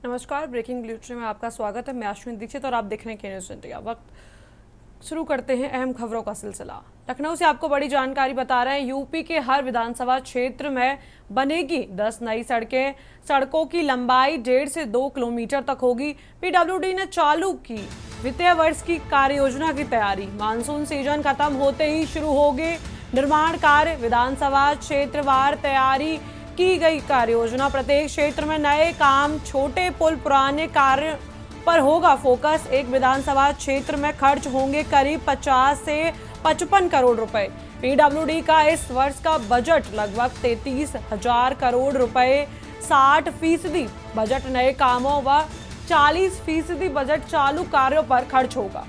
नमस्कार, breaking news में आपका स्वागत है। मैं अश्विन दीक्षित और आप देख रहे हैं के न्यूज़ इंडिया। वक्त शुरू करते हैं अहम खबरों का सिलसिला। लखनऊ से आपको बड़ी जानकारी बता रहे हैं। यूपी के हर विधानसभा क्षेत्र में बनेगी 10 नई सड़कें। सड़कों की लंबाई 1.5 से 2 किलोमीटर तक होगी। पीडब्ल्यूडी ने चालू की वित्तीय वर्ष की कार्य योजना की तैयारी। मानसून सीजन खत्म होते ही शुरू होंगे निर्माण कार्य। विधानसभा क्षेत्रवार तैयारी की गई कार्य योजना। प्रत्येक क्षेत्र में नए काम, छोटे पुल, पुराने कार्य पर होगा फोकस। एक विधानसभा क्षेत्र में खर्च होंगे करीब 50 से 55 करोड़ रुपए। पीडब्ल्यूडी का इस वर्ष का बजट लगभग 33,000 करोड़ रुपए। 60% बजट नए कामों व 40% बजट चालू कार्यों पर खर्च होगा।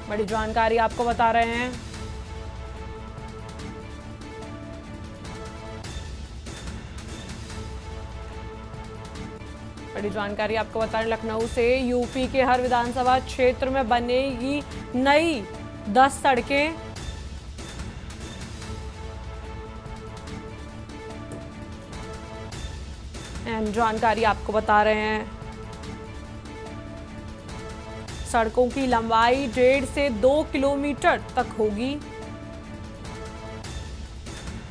बड़ी जानकारी आपको बता रहे हैं। बड़ी जानकारी आपको बता रहे लखनऊ से। यूपी के हर विधानसभा क्षेत्र में बनेगी नई 10 सड़कें। जानकारी आपको बता रहे हैं। सड़कों की लंबाई 1.5 से 2 किलोमीटर तक होगी।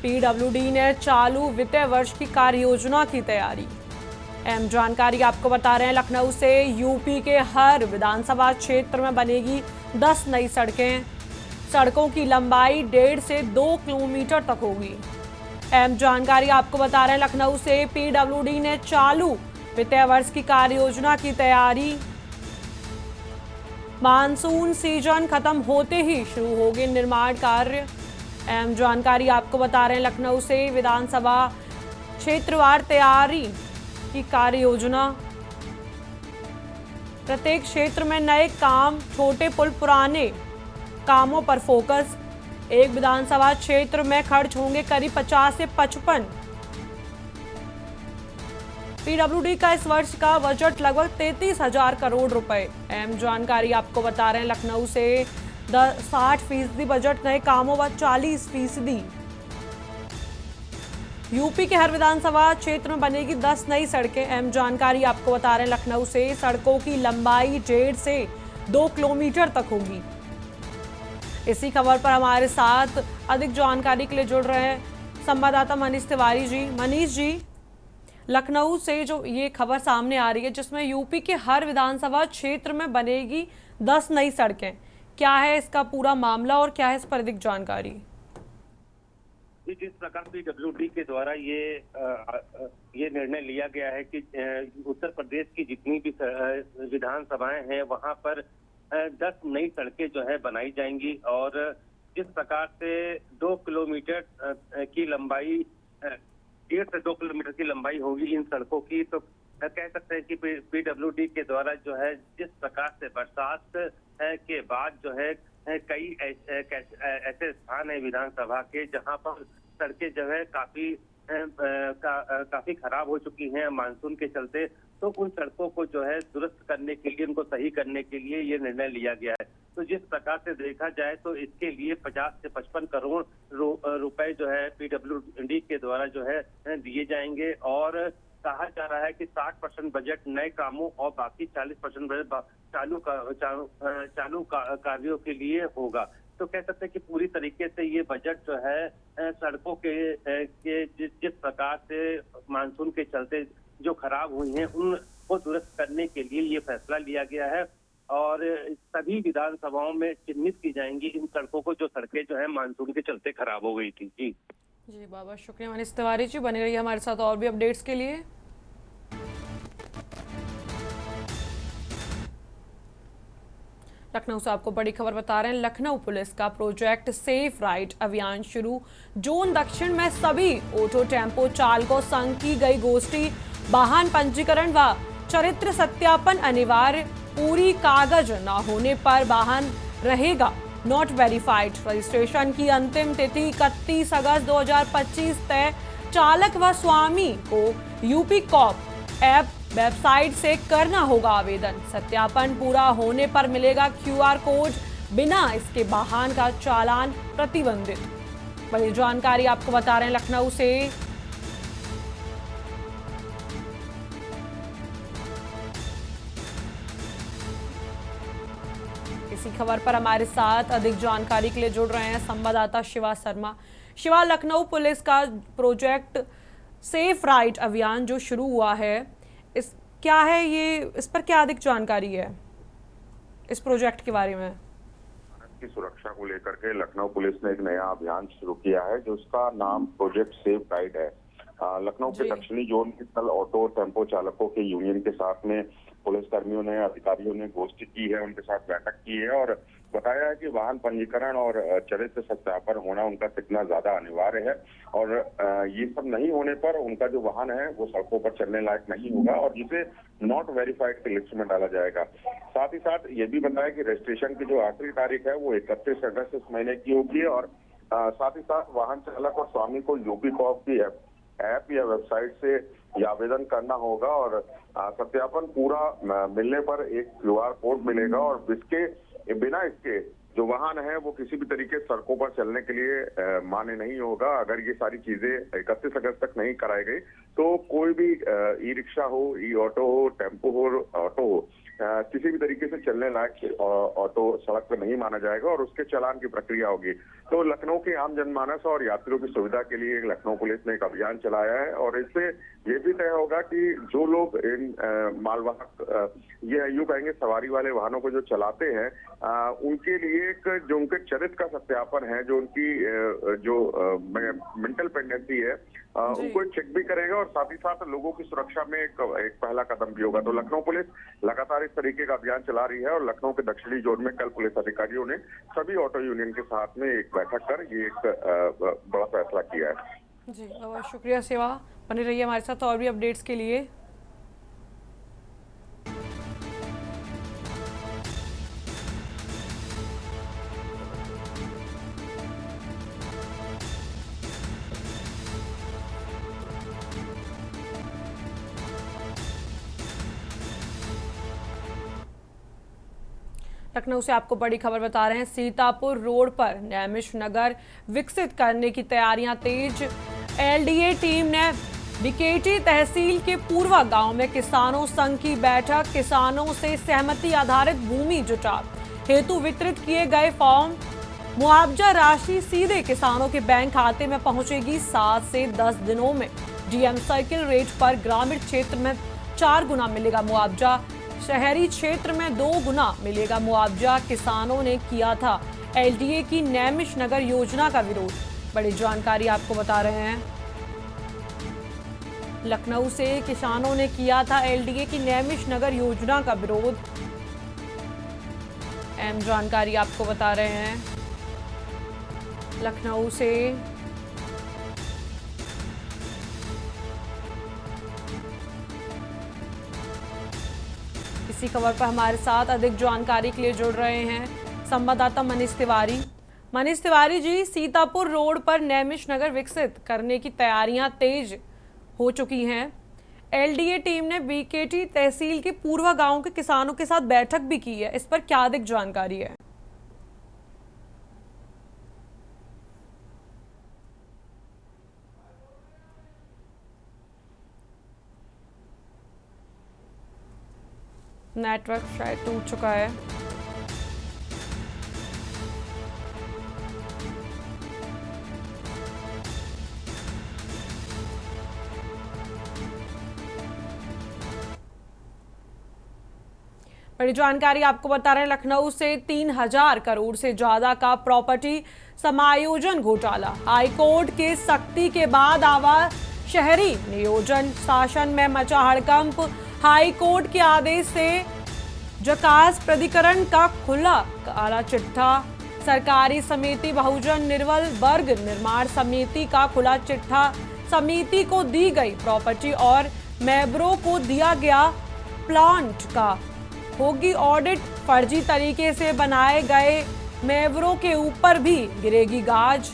पीडब्ल्यूडी ने चालू वित्तीय वर्ष की कार्य योजना की तैयारी। अहम जानकारी आपको बता रहे हैं लखनऊ से। यूपी के हर विधानसभा क्षेत्र में बनेगी 10 नई सड़कें। सड़कों की लंबाई 1.5 से 2 किलोमीटर तक होगी। अहम जानकारी आपको बता रहे हैं लखनऊ से। पीडब्ल्यूडी ने चालू वित्तीय वर्ष की कार्य योजना की तैयारी। मानसून सीजन खत्म होते ही शुरू होंगे निर्माण कार्य। अहम जानकारी आपको बता रहे हैं लखनऊ से। विधानसभा क्षेत्रवार तैयारी की कार्य योजना। प्रत्येक क्षेत्र में नए काम, छोटे पुल, पुराने कामों पर फोकस। एक विधानसभा क्षेत्र में खर्च होंगे करीब 50 से 55। पीडब्ल्यूडी का इस वर्ष का बजट लगभग 33,000 करोड़ रुपए। अहम जानकारी आपको बता रहे हैं लखनऊ से। 60% बजट नए कामों व 40%। यूपी के हर विधानसभा क्षेत्र में बनेगी 10 नई सड़कें। अहम जानकारी आपको बता रहे हैं लखनऊ से। सड़कों की लंबाई 1.5 से 2 किलोमीटर तक होगी। इसी खबर पर हमारे साथ अधिक जानकारी के लिए जुड़ रहे हैं संवाददाता मनीष तिवारी जी। मनीष जी, लखनऊ से जो ये खबर सामने आ रही है जिसमें यूपी के हर विधानसभा क्षेत्र में बनेगी 10 नई सड़कें, क्या है इसका पूरा मामला और क्या है इस पर अधिक जानकारी? जिस प्रकार पीडब्ल्यूडी के द्वारा ये निर्णय लिया गया है कि उत्तर प्रदेश की जितनी भी विधानसभाएं हैं वहां पर 10 नई सड़कें जो है बनाई जाएंगी। और जिस प्रकार से 2 किलोमीटर की लंबाई, 1.5 से 2 किलोमीटर की लंबाई होगी इन सड़कों की, तो कह सकते हैं कि पीडब्ल्यूडी के द्वारा जो है जिस प्रकार से बरसात के बाद जो है कई ऐसे स्थान है विधानसभा के जहां पर सड़कें जो है काफी खराब हो चुकी हैं मानसून के चलते। तो उन सड़कों को जो है दुरुस्त करने के लिए, उनको सही करने के लिए ये निर्णय लिया गया है। तो जिस प्रकार से देखा जाए तो इसके लिए 50 से 55 करोड़ रुपए जो है पीडब्ल्यूडी के द्वारा जो है दिए जाएंगे। और कहा जा रहा है कि 60% बजट नए कामों और बाकी 40% बजट चालू कार्यों के लिए होगा। तो कह सकते हैं कि पूरी तरीके से ये बजट जो है सड़कों के जिस प्रकार से मानसून के चलते जो खराब हुई हैं उनको दुरुस्त करने के लिए ये फैसला लिया गया है। और सभी विधानसभाओं में चिन्हित की जाएंगी इन सड़कों को, जो सड़कें जो है मानसून के चलते खराब हो गई थी। जी बाबा, शुक्रिया मनीष तिवारी जी। बने रहिए हमारे साथ और भी अपडेट्स के लिए। लखनऊ से आपको बड़ी खबर बता रहे हैं। लखनऊ पुलिस का प्रोजेक्ट सेफ राइड अभियान शुरू। जोन दक्षिण में सभी ऑटो टेम्पो चालकों संग की गई गोष्ठी। वाहन पंजीकरण व चरित्र सत्यापन अनिवार्य। पूरी कागज न होने पर वाहन रहेगा नॉट वेरीफाइड। रजिस्ट्रेशन की अंतिम तिथि 31 अगस्त 2025 तय। चालक व स्वामी को यूपी कॉप ऐप वेबसाइट से करना होगा आवेदन। सत्यापन पूरा होने पर मिलेगा QR कोड। बिना इसके वाहन का चालान प्रतिबंधित। बड़ी जानकारी आपको बता रहे हैं लखनऊ से। इसी खबर पर हमारे साथ अधिक जानकारी के लिए जुड़ रहे हैं संवाददाता शिवा शर्मा। शिवा, लखनऊ पुलिस का प्रोजेक्ट सेफ राइड अभियान जो शुरू हुआ है, क्या है ये, इस पर क्या अधिक जानकारी है इस प्रोजेक्ट के बारे में? की सुरक्षा को लेकर के लखनऊ पुलिस ने एक नया अभियान शुरू किया है जिसका नाम प्रोजेक्ट सेफ राइड है। लखनऊ के दक्षिणी जोन के कल ऑटो टेम्पो चालकों के यूनियन के साथ में पुलिस कर्मियों ने, अधिकारियों ने गोष्ठी की है, उनके साथ बैठक की है और बताया है कि वाहन पंजीकरण और चरित्र सत्यापन होना उनका कितना ज्यादा अनिवार्य है और ये सब नहीं होने पर उनका जो वाहन है वो सड़कों पर चलने लायक नहीं होगा और जिसे नॉट वेरीफाइड की लिस्ट में डाला जाएगा। साथ ही साथ ये भी बताया कि रजिस्ट्रेशन की जो आखिरी तारीख है वो 31 अगस्त इस महीने की होगी और साथ ही साथ वाहन चालक और स्वामी को यूपी कॉप की ऐप या वेबसाइट से ये आवेदन करना होगा और सत्यापन पूरा मिलने पर एक क्यूआर कोड मिलेगा और बिना इसके जो वाहन है वो किसी भी तरीके सड़कों पर चलने के लिए मान्य नहीं होगा। अगर ये सारी चीजें 31 अगस्त तक नहीं कराई गई तो कोई भी ई रिक्शा हो, ई ऑटो हो, टेम्पो हो, ऑटो हो, किसी भी तरीके से चलने लायक ऑटो सड़क पर नहीं माना जाएगा और उसके चालान की प्रक्रिया होगी। तो लखनऊ के आम जनमानस और यात्रियों की सुविधा के लिए लखनऊ पुलिस ने एक अभियान चलाया है और इससे ये भी तय होगा कि जो लोग इन मालवाहक ये यूं कहेंगे सवारी वाले वाहनों को जो चलाते हैं उनके लिए एक जो उनके चरित्र का सत्यापन है, जो उनकी जो मेंटल पेंडेंसी है उनको चेक भी करेगा और साथ ही साथ लोगों की सुरक्षा में एक पहला कदम भी होगा। तो लखनऊ पुलिस लगातार इस तरीके का अभियान चला रही है और लखनऊ के दक्षिणी जोन में कल पुलिस अधिकारियों ने सभी ऑटो यूनियन के साथ में एक बैठक कर ये एक बड़ा फैसला किया है। जी बहुत शुक्रिया शिवा, बने रहिए हमारे साथ और भी अपडेट्स के लिए। लखनऊ से आपको बड़ी खबर बता रहे हैं। सीतापुर रोड पर नैमिष नगर विकसित करने की तैयारियां तेज। एलडीए टीम ने बीकेटी तहसील के पूर्वा गांव में किसानों संघ की बैठक। किसानों से सहमति आधारित भूमि जुटाव हेतु वितरित किए गए फॉर्म। मुआवजा राशि सीधे किसानों के बैंक खाते में पहुंचेगी 7 से 10 दिनों में। डीएम सर्किल रेट पर ग्रामीण क्षेत्र में 4 गुना मिलेगा मुआवजा, शहरी क्षेत्र में 2 गुना मिलेगा मुआवजा। किसानों ने किया था एलडीए की नैमिष नगर योजना का विरोध। बड़ी जानकारी आपको बता रहे हैं। लखनऊ से किसानों ने किया था एलडीए की नैमिष नगर योजना का विरोध। अहम जानकारी आपको बता रहे हैं। लखनऊ से इसी खबर पर हमारे साथ अधिक जानकारी के लिए जुड़ रहे हैं संवाददाता मनीष तिवारी। मनीष तिवारी जी, सीतापुर रोड पर नैमिष नगर विकसित करने की तैयारियां तेज हो चुकी हैं। एलडीए टीम ने बीकेटी तहसील के पूर्वा गांव के किसानों के साथ बैठक भी की है, इस पर क्या अधिक जानकारी है? नेटवर्क शायद टूट चुका है। बड़ी जानकारी आपको बता रहे हैं। लखनऊ से 3000 करोड़ से ज्यादा का प्रॉपर्टी समायोजन घोटाला। हाईकोर्ट के सख्ती के बाद आवा शहरी नियोजन शासन में मचा हड़कंप। हाईकोर्ट के आदेश से जकास प्राधिकरण का खुला काला चिट्ठा। सरकारी समिति बहुजन निर्बल वर्ग निर्माण समिति का खुला चिट्ठा। समिति को दी गई प्रॉपर्टी और मैब्रो को दिया गया प्लांट का होगी ऑडिट। फर्जी तरीके से बनाए गए मैब्रो के ऊपर भी गिरेगी गाज।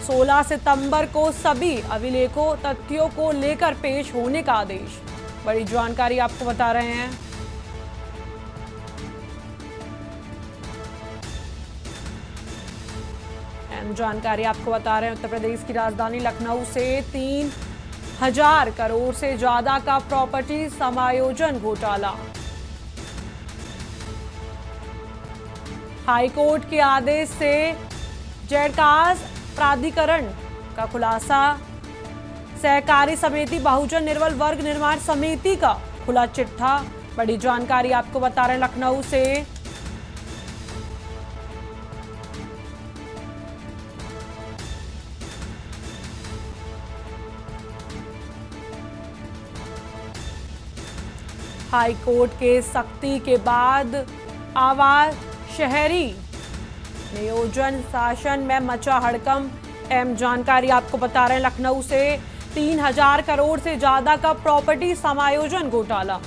16 सितंबर को सभी अभिलेखों तथ्यों को लेकर पेश होने का आदेश। बड़ी जानकारी आपको बता रहे हैं। जानकारी आपको बता रहे हैं। उत्तर प्रदेश की राजधानी लखनऊ से 3000 करोड़ से ज्यादा का प्रॉपर्टी समायोजन घोटाला। हाईकोर्ट के आदेश से जेडकास प्राधिकरण का खुलासा। सहकारी समिति बहुजन निर्बल वर्ग निर्माण समिति का खुला चिट्ठा। बड़ी जानकारी आपको बता रहे हैं लखनऊ से। हाईकोर्ट के सख्ती के बाद आवाज शहरी नियोजन शासन में मचा हड़कंप। अहम जानकारी आपको बता रहे हैं लखनऊ से। 3000 करोड़ से ज्यादा का प्रॉपर्टी समायोजन घोटाला।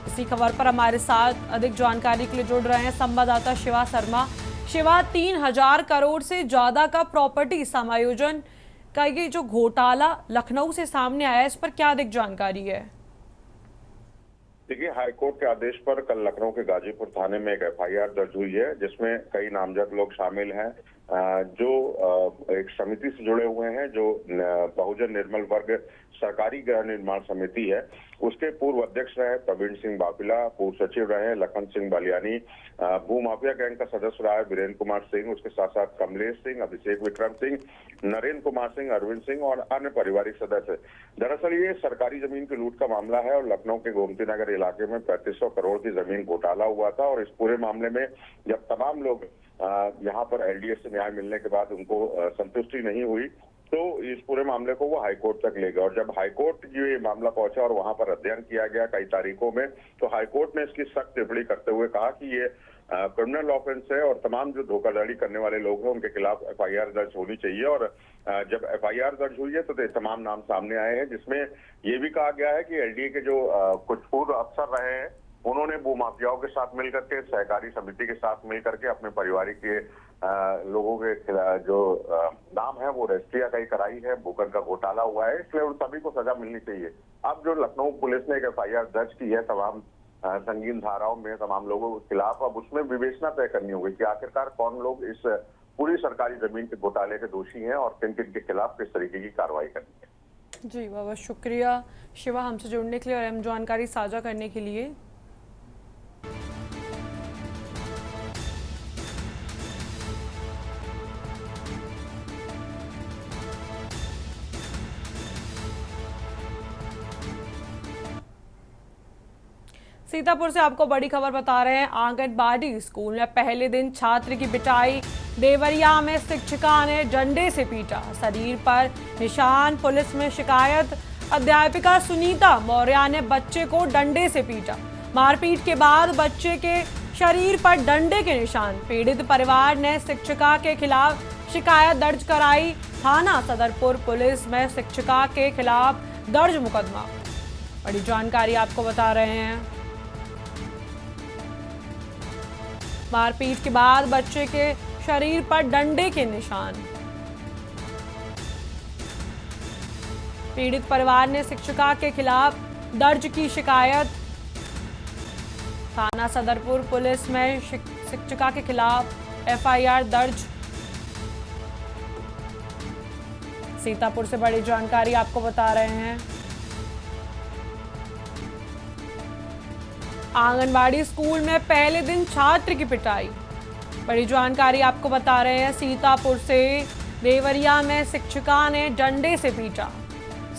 इसी खबर पर हमारे साथ अधिक जानकारी के लिए जुड़ रहे हैं संवाददाता शिवा शर्मा। शिवा, 3000 करोड़ से ज्यादा का प्रॉपर्टी समायोजन का ये जो घोटाला लखनऊ से सामने आया है, इस पर क्या अधिक जानकारी है? देखिए, हाईकोर्ट के आदेश पर कल लखनऊ के गाजीपुर थाने में एक एफआईआर दर्ज हुई है, जिसमें कई नामजद लोग शामिल हैं जो एक समिति से जुड़े हुए हैं, जो बहुजन निर्मल वर्ग सरकारी गृह निर्माण समिति है। उसके पूर्व अध्यक्ष रहे प्रवीण सिंह बापिला, पूर्व सचिव रहे लखन सिंह बलियानी, भूमाफिया गैंग का सदस्य रहा है वीरेंद्र कुमार सिंह, उसके साथ साथ कमलेश सिंह, अभिषेक विक्रम सिंह, नरेंद्र कुमार सिंह, अरविंद सिंह और अन्य पारिवारिक सदस्य। दरअसल ये सरकारी जमीन की लूट का मामला है और लखनऊ के गोमती नगर इलाके में 3500 करोड़ की जमीन घोटाला हुआ था। और इस पूरे मामले में जब तमाम लोग यहाँ पर एलडीए से न्याय मिलने के बाद उनको संतुष्टि नहीं हुई, तो इस पूरे मामले को वो हाईकोर्ट तक ले गए। और जब हाईकोर्ट ये मामला पहुंचा और वहां पर अध्ययन किया गया कई तारीखों में, तो हाईकोर्ट ने इसकी सख्त टिप्पणी करते हुए कहा कि ये क्रिमिनल ऑफेंस है और तमाम जो धोखाधड़ी करने वाले लोग हैं उनके खिलाफ एफआईआर दर्ज होनी चाहिए। और जब एफआईआर दर्ज हुई है तो तमाम नाम सामने आए हैं, जिसमें ये भी कहा गया है कि एलडीए के जो कुछ पूर्व अफसर रहे हैं, उन्होंने भूमाफियाओं के साथ मिलकर के, सहकारी समिति के साथ मिलकर के अपने पारिवारिक के लोगों के जो नाम है वो रजिस्ट्रियां कई कराई है, भूखंड का घोटाला हुआ है, इसलिए उन सभी को सजा मिलनी चाहिए। अब जो लखनऊ पुलिस ने एक एफआईआर दर्ज की है तमाम संगीन धाराओं में तमाम लोगों के खिलाफ, अब उसमें विवेचना तय करनी होगी कि आखिरकार कौन लोग इस पूरी सरकारी जमीन के घोटाले के दोषी हैं और किन किन के खिलाफ किस तरीके की कार्रवाई करनी है। जी बहुत बहुत शुक्रिया शिवा, हमसे जुड़ने के लिए और अहम जानकारी साझा करने के लिए। सीतापुर से आपको बड़ी खबर बता रहे हैं। आंगनबाड़ी स्कूल में पहले दिन छात्र की पिटाई। देवरिया में शिक्षिका ने डंडे से पीटा, शरीर पर निशान। पुलिस में शिकायत। अध्यापिका सुनीता मौर्य ने बच्चे को डंडे से पीटा। मारपीट के बाद बच्चे के शरीर पर डंडे के निशान। पीड़ित परिवार ने शिक्षिका के खिलाफ शिकायत दर्ज कराई। थाना सदरपुर पुलिस में शिक्षिका के खिलाफ दर्ज मुकदमा। बड़ी जानकारी आपको बता रहे हैं। मारपीट के बाद बच्चे के शरीर पर डंडे के निशान। पीड़ित परिवार ने शिक्षिका के खिलाफ दर्ज की शिकायत। थाना सदरपुर पुलिस में शिक्षिका के खिलाफ एफआईआर दर्ज। सीतापुर से बड़ी जानकारी आपको बता रहे हैं। आंगनबाड़ी स्कूल में पहले दिन छात्र की पिटाई। बड़ी जानकारी आपको बता रहे हैं सीतापुर से। देवरिया में शिक्षिका ने डंडे से पीटा,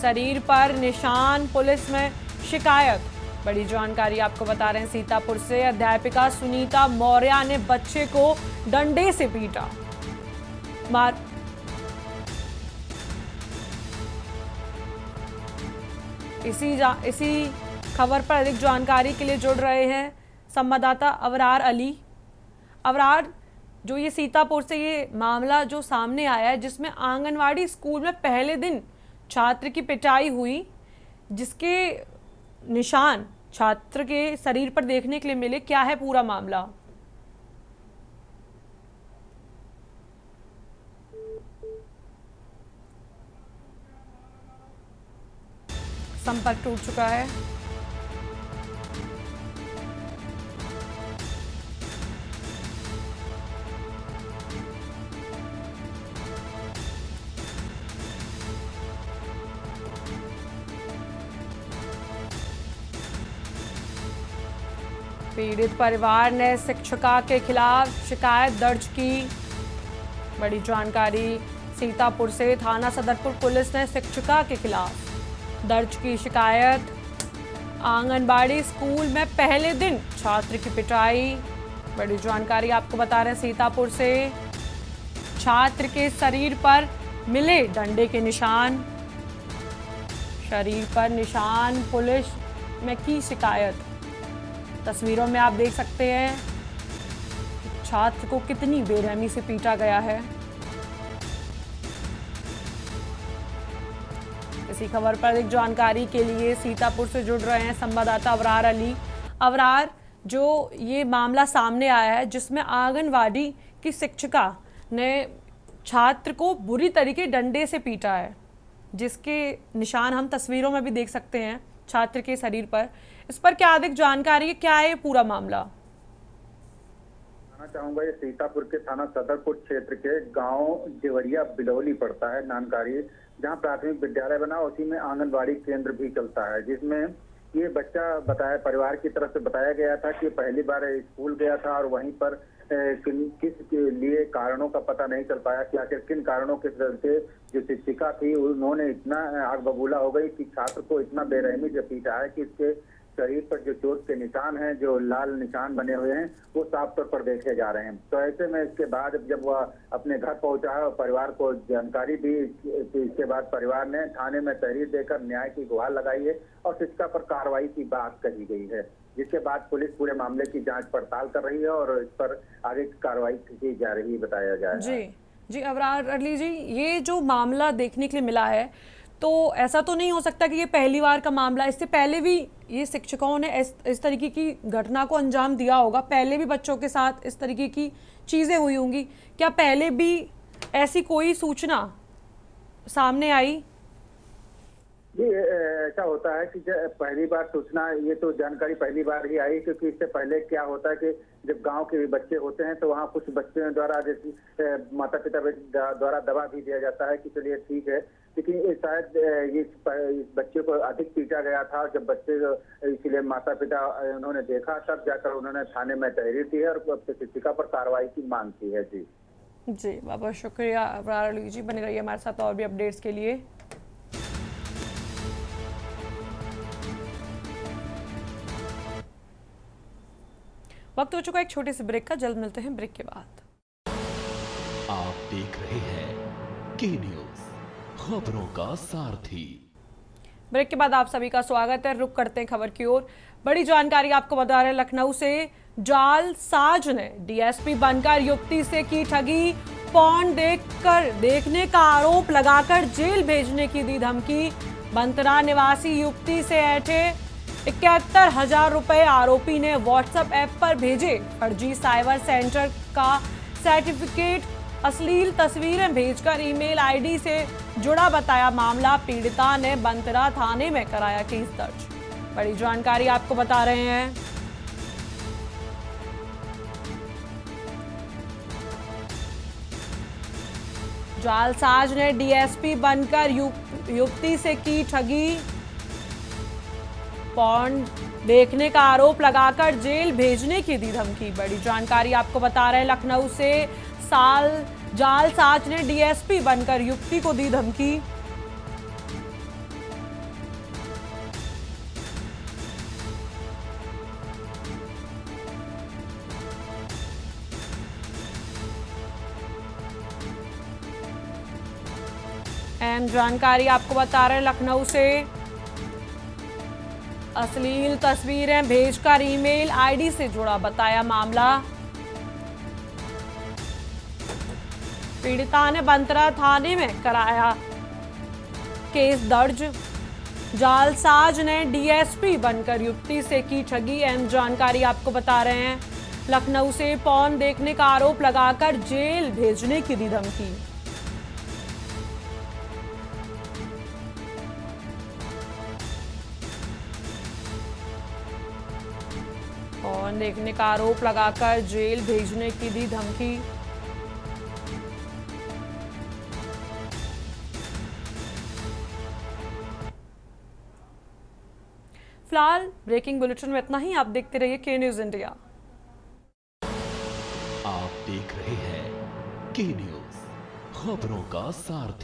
शरीर पर निशान। पुलिस में शिकायत। बड़ी जानकारी आपको बता रहे हैं सीतापुर से। अध्यापिका सुनीता मौर्य ने बच्चे को डंडे से पीटा। इसी खबर पर अधिक जानकारी के लिए जुड़ रहे हैं संवाददाता अवरार अली। अवरार, जो ये सीतापुर से ये मामला जो सामने आया है, जिसमें आंगनवाड़ी स्कूल में पहले दिन छात्र की पिटाई हुई, जिसके निशान छात्र के शरीर पर देखने के लिए मिले, क्या है पूरा मामला? संपर्क टूट चुका है। पीड़ित परिवार ने शिक्षिका के खिलाफ शिकायत दर्ज की। बड़ी जानकारी सीतापुर से थाना सदरपुर पुलिस ने शिक्षिका के खिलाफ दर्ज की शिकायत। आंगनबाड़ी स्कूल में पहले दिन छात्र की पिटाई। बड़ी जानकारी आपको बता रहे हैं सीतापुर से। छात्र के शरीर पर मिले डंडे के निशान। शरीर पर निशान, पुलिस में की शिकायत। तस्वीरों में आप देख सकते हैं छात्र को कितनी बेरहमी से पीटा गया है। इसी खबर पर अधिक जानकारी के लिए सीतापुर से जुड़ रहे हैं संवाददाता अवरार अली। अवरार, जो ये मामला सामने आया है जिसमें आंगनवाड़ी की शिक्षिका ने छात्र को बुरी तरीके डंडे से पीटा है, जिसके निशान हम तस्वीरों में भी देख सकते हैं छात्र के शरीर पर, इस पर क्या अधिक जानकारी है? क्या है ये पूरा मामला? चाहूंगा ये सीतापुर के थाना सदरपुर क्षेत्र के गांव जेवरिया बिलौली पड़ता है नानकारी, जहां प्राथमिक विद्यालय बना उसी में आंगनबाड़ी केंद्र भी चलता है, जिसमें ये बच्चा बताया परिवार की तरफ से बताया गया था कि पहली बार स्कूल गया था और वहीं पर किस के लिए कारणों का पता नहीं चल पाया कि आखिर किन कारणों के चलते जो शिक्षिका थी उन्होंने इतना आग बबूला हो गई कि छात्र को इतना बेरहमी से पीटा है कि इसके शरीर पर जो चोट के निशान हैं, जो लाल निशान बने हुए हैं, वो साफ तौर पर देखे जा रहे हैं। तो ऐसे में इसके बाद जब वह अपने घर पहुंचा है और परिवार को जानकारी दी, इसके बाद परिवार ने थाने में तहरीर देकर न्याय की गुहार लगाई है और शिक्षिका पर कार्रवाई की बात कही गई है, जिसके बाद पुलिस पूरे मामले की जांच पड़ताल कर रही है और इस पर आगे कार्रवाई की जा रही है, बताया जा रहा है। जी अवरार अली जी, ये जो मामला देखने के लिए मिला है तो ऐसा तो नहीं हो सकता कि ये पहली बार का मामला, इससे पहले भी ये शिक्षकों ने इस तरीके की घटना को अंजाम दिया होगा, पहले भी बच्चों के साथ इस तरीके की चीज़ें हुई होंगी, क्या पहले भी ऐसी कोई सूचना सामने आई? जी ऐसा होता है कि पहली बार सूचना, ये तो जानकारी पहली बार ही आई, क्योंकि इससे पहले क्या होता है कि जब गांव के बच्चे होते हैं तो वहाँ कुछ बच्चों द्वारा जैसे माता पिता द्वारा दबा भी दिया जाता है कि चलिए ठीक है, लेकिन शायद ये इस बच्चे को अधिक पीटा गया था। जब बच्चे इसलिए माता पिता उन्होंने देखा तब जाकर उन्होंने थाने में तहरीर दी है और शिक्षिका पर कार्रवाई की मांग की है। जी बहुत बहुत शुक्रिया अवरार अली जी, बने रहिए हमारे साथ और भी अपडेट्स के लिए। वक्त हो चुका है एक छोटे से ब्रेक का, जल्द मिलते हैं ब्रेक के बाद। आप देख रहे हैं के न्यूज, खबरों का सारथी। ब्रेक के बाद आप सभी का स्वागत है। रुक करते हैं खबर की ओर। बड़ी जानकारी आपको बता रहे हैं लखनऊ से। जालसाज ने डीएसपी बनकर युवती से की ठगी। पॉन देखने का आरोप लगाकर जेल भेजने की दी धमकी। बंतरा निवासी युवती से ऐंठे 71,000 रुपए आरोपी ने व्हाट्सएप ऐप पर भेजे। फर्जी साइबर सेंटर का सर्टिफिकेट, अश्लील तस्वीरें भेजकर ईमेल आईडी से जुड़ा बताया मामला। पीड़िता ने बंतरा थाने में कराया केस दर्ज। बड़ी जानकारी आपको बता रहे हैं। जालसाज ने डीएसपी बनकर युवती से की ठगी। पॉर्न देखने का आरोप लगाकर जेल भेजने की दी धमकी। बड़ी जानकारी आपको बता रहे हैं लखनऊ से। जालसाज ने डीएसपी बनकर युवती को दी धमकी। अहम जानकारी आपको बता रहे हैं लखनऊ से। अश्लील तस्वीरें भेजकर ईमेल आईडी से जुड़ा बताया मामला। पीड़िता ने बंतरा थाने में कराया केस दर्ज। जालसाज ने डीएसपी बनकर युवती से की ठगी। अहम जानकारी आपको बता रहे हैं लखनऊ से। पॉर्न देखने का आरोप लगाकर जेल भेजने की दी धमकी। पॉर्न देखने का आरोप लगाकर जेल भेजने की दी धमकी। फिलहाल ब्रेकिंग बुलेटिन में इतना ही। आप देखते रहिए के न्यूज़ इंडिया। आप देख रहे हैं के न्यूज़, खबरों का सारथी।